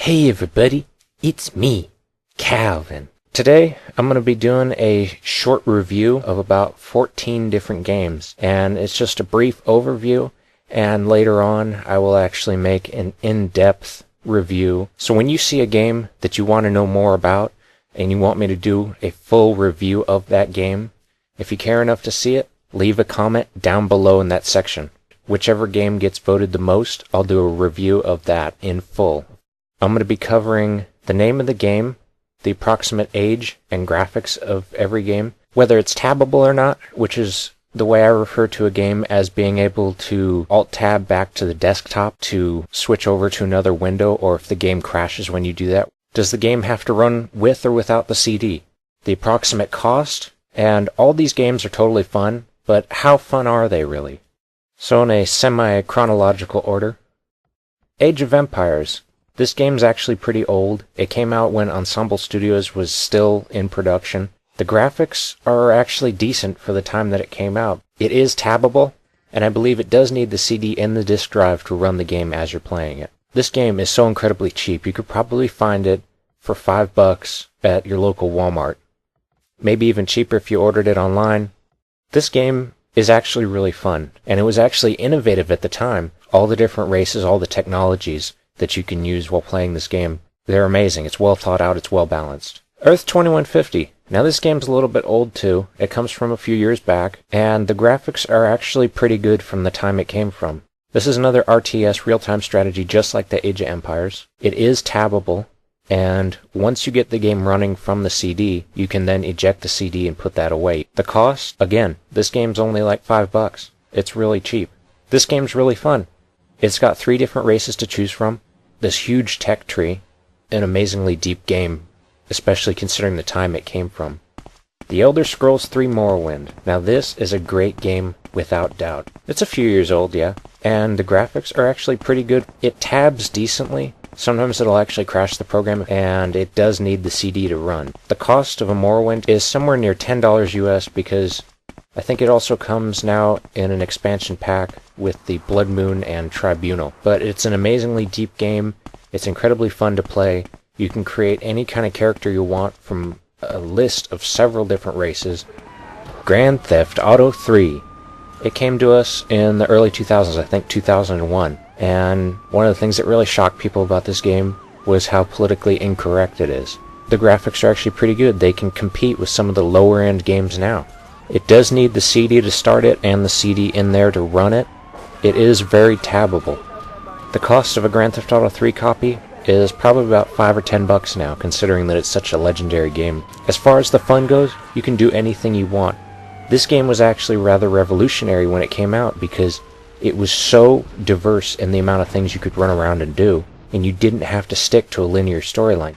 Hey everybody, it's me, Calvin. Today, I'm going to be doing a short review of about 14 different games, and it's just a brief overview, and later on, I will actually make an in-depth review. So when you see a game that you want to know more about, and you want me to do a full review of that game, if you care enough to see it, leave a comment down below in that section. Whichever game gets voted the most, I'll do a review of that in full. I'm going to be covering the name of the game, the approximate age and graphics of every game, whether it's tabbable or not, which is the way I refer to a game as being able to alt-tab back to the desktop to switch over to another window, or if the game crashes when you do that. Does the game have to run with or without the CD? The approximate cost, and all these games are totally fun, but how fun are they really? So in a semi-chronological order, Age of Empires. This game's actually pretty old. It came out when Ensemble Studios was still in production. The graphics are actually decent for the time that it came out. It is tabbable, and I believe it does need the CD in the disk drive to run the game as you're playing it. This game is so incredibly cheap, you could probably find it for $5 at your local Walmart. Maybe even cheaper if you ordered it online. This game is actually really fun, and it was actually innovative at the time. All the different races, all the technologies that you can use while playing this game, they're amazing. It's well thought out, it's well balanced. Earth 2150. Now this game's a little bit old too. It comes from a few years back, and the graphics are actually pretty good from the time it came from. This is another RTS real-time strategy just like the Age of Empires. It is tabbable, and once you get the game running from the CD, you can then eject the CD and put that away. The cost, again, this game's only like $5. It's really cheap. This game's really fun. It's got 3 different races to choose from, this huge tech tree, an amazingly deep game, especially considering the time it came from. The Elder Scrolls 3 Morrowind. Now this is a great game without doubt. It's a few years old, yeah, and the graphics are actually pretty good. It tabs decently. Sometimes it'll actually crash the program, and it does need the CD to run. The cost of a Morrowind is somewhere near $10 US because I think it also comes now in an expansion pack with the Blood Moon and Tribunal. But it's an amazingly deep game. It's incredibly fun to play. You can create any kind of character you want from a list of several different races. Grand Theft Auto 3. It came to us in the early 2000s, I think 2001. And one of the things that really shocked people about this game was how politically incorrect it is. The graphics are actually pretty good. They can compete with some of the lower end games now. It does need the CD to start it and the CD in there to run it. It is very tabbable. The cost of a Grand Theft Auto 3 copy is probably about $5 or $10 now, considering that it's such a legendary game. As far as the fun goes, you can do anything you want. This game was actually rather revolutionary when it came out because it was so diverse in the amount of things you could run around and do, and you didn't have to stick to a linear storyline.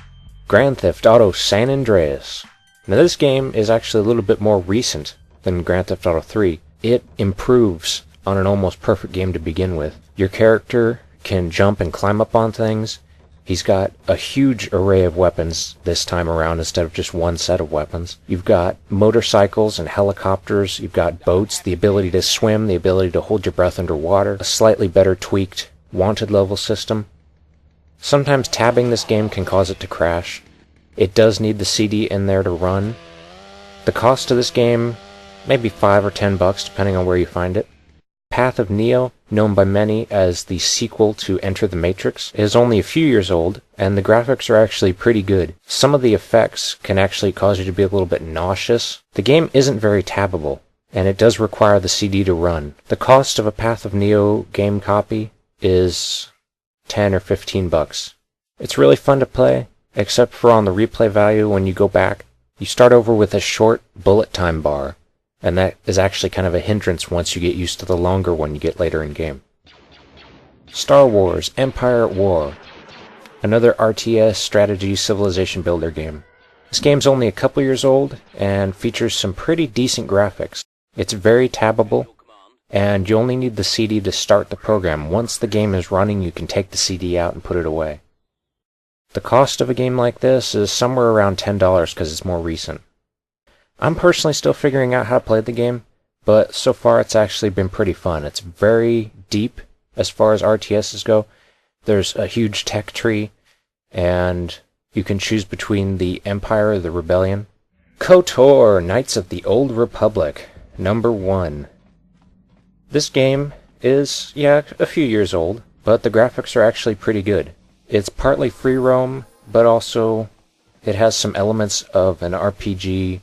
Grand Theft Auto San Andreas. Now this game is actually a little bit more recent than Grand Theft Auto 3. It improves on an almost perfect game to begin with. Your character can jump and climb up on things. He's got a huge array of weapons this time around instead of just one set of weapons. You've got motorcycles and helicopters. You've got boats, the ability to swim, the ability to hold your breath underwater, a slightly better tweaked wanted level system. Sometimes tabbing this game can cause it to crash. It does need the CD in there to run. The cost of this game, maybe $5 or $10 depending on where you find it. Path of Neo, known by many as the sequel to Enter the Matrix, is only a few years old, and the graphics are actually pretty good. Some of the effects can actually cause you to be a little bit nauseous. The game isn't very tabbable, and it does require the CD to run. The cost of a Path of Neo game copy is $10 or $15. It's really fun to play, except for on the replay value when you go back. You start over with a short bullet time bar, and that is actually kind of a hindrance once you get used to the longer one you get later in game. Star Wars Empire at War. Another RTS strategy civilization builder game. This game's only a couple years old and features some pretty decent graphics. It's very tabbable, and you only need the CD to start the program. Once the game is running, you can take the CD out and put it away. The cost of a game like this is somewhere around $10 because it's more recent. I'm personally still figuring out how to play the game, but so far it's actually been pretty fun. It's very deep as far as RTSs go. There's a huge tech tree, and you can choose between the Empire or the Rebellion. KOTOR, Knights of the Old Republic, number 1. This game is, a few years old, but the graphics are actually pretty good. It's partly free roam, but also it has some elements of an RPG.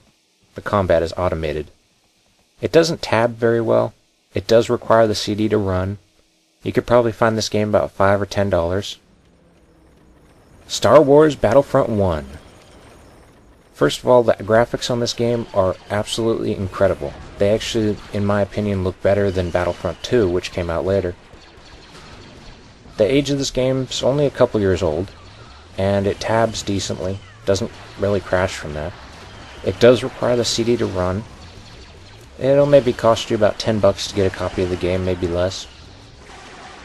The combat is automated. It doesn't tab very well. It does require the CD to run. You could probably find this game about $5 or $10. Star Wars Battlefront 1. First of all, the graphics on this game are absolutely incredible. They actually, in my opinion, look better than Battlefront 2, which came out later. The age of this game is only a couple years old, and it tabs decently. Doesn't really crash from that. It does require the CD to run. It'll maybe cost you about $10 to get a copy of the game, maybe less.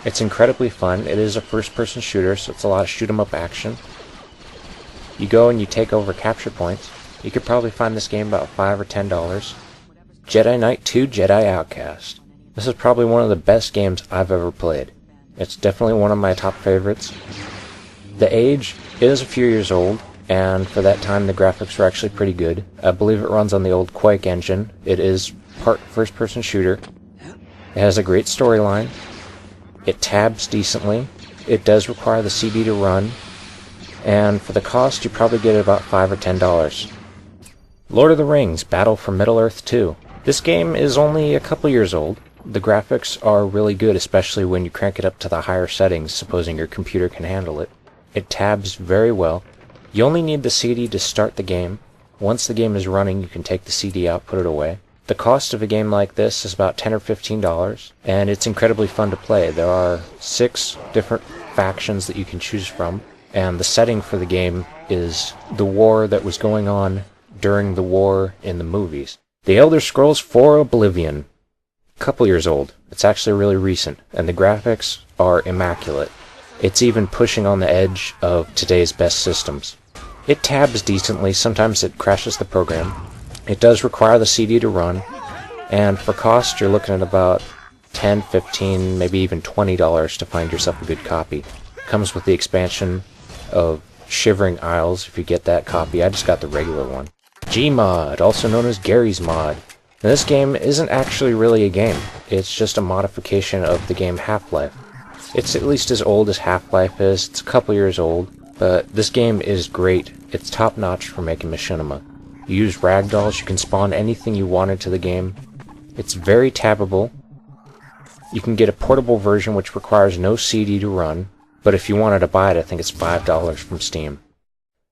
It's incredibly fun. It is a first-person shooter, so it's a lot of shoot-'em-up action. You go and you take over capture points. You could probably find this game about $5 or $10. Jedi Knight 2 Jedi Outcast. This is probably one of the best games I've ever played. It's definitely one of my top favorites. The age is a few years old, and for that time the graphics were actually pretty good. I believe it runs on the old Quake engine. It is part first-person shooter. It has a great storyline. It tabs decently. It does require the CD to run. And for the cost, you probably get it about $5 or $10. Lord of the Rings, Battle for Middle-earth 2. This game is only a couple years old. The graphics are really good, especially when you crank it up to the higher settings, supposing your computer can handle it. It tabs very well. You only need the CD to start the game. Once the game is running, you can take the CD out, put it away. The cost of a game like this is about $10 or $15, and it's incredibly fun to play. There are 6 different factions that you can choose from, and the setting for the game is the war that was going on during the war in the movies. The Elder Scrolls IV Oblivion. Couple years old. It's actually really recent, and the graphics are immaculate. It's even pushing on the edge of today's best systems. It tabs decently. Sometimes it crashes the program. It does require the CD to run, and for cost you're looking at about $10, $15, maybe even $20 to find yourself a good copy. Comes with the expansion of Shivering Isles if you get that copy. I just got the regular one. Gmod, also known as Garry's Mod. Now, this game isn't actually really a game. It's just a modification of the game Half-Life. It's at least as old as Half-Life is. It's a couple years old, but this game is great. It's top-notch for making machinima. You use ragdolls, you can spawn anything you want into the game. It's very tabbable. You can get a portable version which requires no CD to run, but if you wanted to buy it, I think it's $5 from Steam.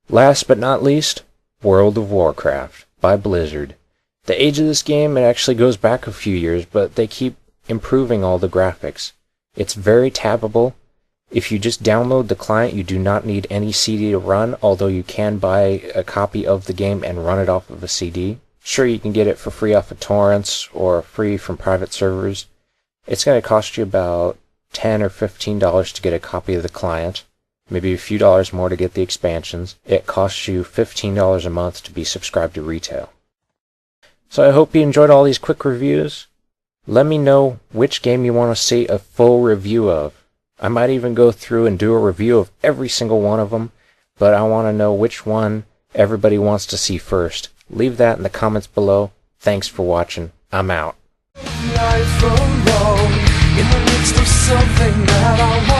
Last but not least, World of Warcraft by Blizzard. The age of this game, it actually goes back a few years, but they keep improving all the graphics. It's very tabbable. If you just download the client, you do not need any CD to run, although you can buy a copy of the game and run it off of a CD. Sure, you can get it for free off of torrents or free from private servers. It's going to cost you about $10 or $15 to get a copy of the client, maybe a few dollars more to get the expansions. It costs you $15 a month to be subscribed to retail. So I hope you enjoyed all these quick reviews. Let me know which game you want to see a full review of. I might even go through and do a review of every single one of them, but I want to know which one everybody wants to see first. Leave that in the comments below. Thanks for watching. I'm out. Life alone in the midst of something that I want.